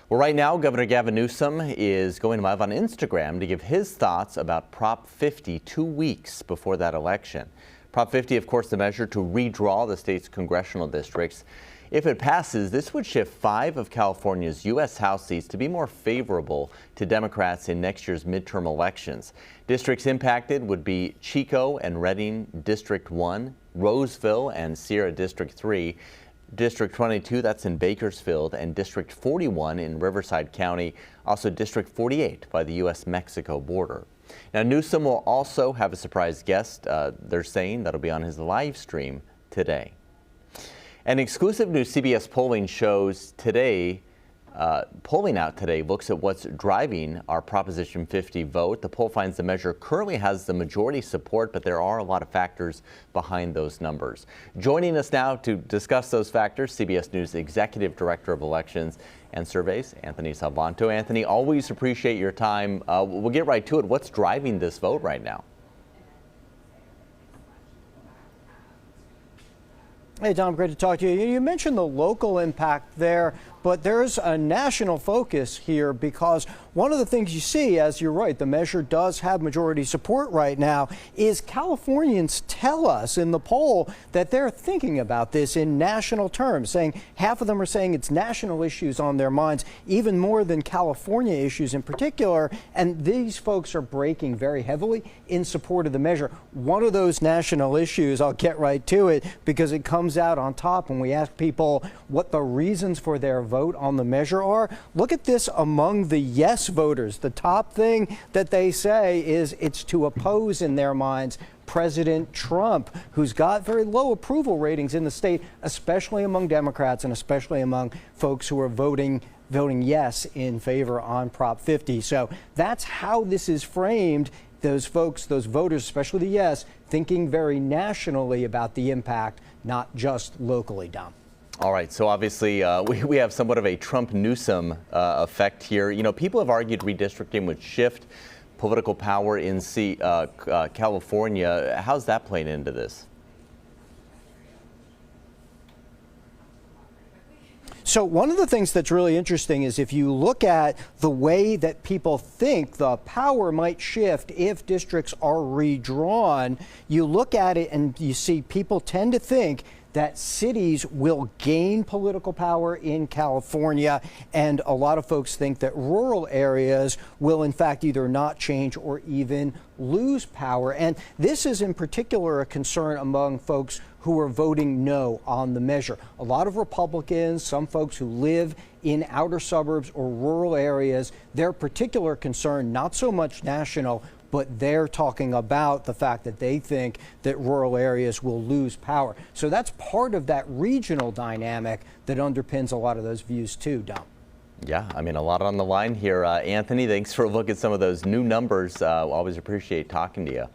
Well, right now, Governor Gavin Newsom is going live on Instagram to give his thoughts about Prop 50 2 weeks before that election. Prop 50, of course, the measure to redraw the state's congressional districts. If it passes, this would shift 5 of California's U.S. House seats to be more favorable to Democrats in next year's midterm elections. Districts impacted would be Chico and Redding District 1, Roseville and Sierra District 3, District 22, that's in Bakersfield, and District 41 in Riverside County, also District 48 by the U.S.-Mexico border. Now, Newsom will also have a surprise guest, they're saying, that'll be on his live stream today. An exclusive new CBS polling shows today, polling out today looks at what's driving our Proposition 50 vote. The poll finds the measure currently has the majority support, but there are a lot of factors behind those numbers. Joining us now to discuss those factors, CBS News Executive Director of Elections and Surveys, Anthony Salvanto. Anthony, always appreciate your time. We'll get right to it. What's driving this vote right now? Hey, Tom, great to talk to you. You mentioned the local impact there, but there's a national focus here because one of the things you see, as you're right, the measure does have majority support right now, is Californians tell us in the poll that they're thinking about this in national terms, saying half of them are saying it's national issues on their minds, even more than California issues in particular, and these folks are breaking very heavily in support of the measure. One of those national issues, I'll get right to it, because it comes out on top when we ask people what the reasons for their vote on the measure are. Look at this among the yes voters. The top thing that they say is it's to oppose, in their minds, President Trump, who's got very low approval ratings in the state, especially among Democrats and especially among folks who are voting yes in favor on Prop 50. So that's how this is framed. Those folks, those voters, especially the yes, thinking very nationally about the impact, not just locally, Dom. All right, so obviously we have somewhat of a Trump-Newsom effect here. You know, people have argued redistricting would shift political power in California. How's that playing into this? So one of the things that's really interesting is if you look at the way that people think the power might shift if districts are redrawn, you look at it and you see people tend to think that cities will gain political power in California, and a lot of folks think that rural areas will in fact either not change or even lose power. And this is in particular a concern among folks who are voting no on the measure. A lot of Republicans, some folks who live in outer suburbs or rural areas, their particular concern, not so much national, but they're talking about the fact that they think that rural areas will lose power. So that's part of that regional dynamic that underpins a lot of those views too, Dom. Yeah, I mean, a lot on the line here. Anthony, thanks for a look at some of those new numbers. Always appreciate talking to you.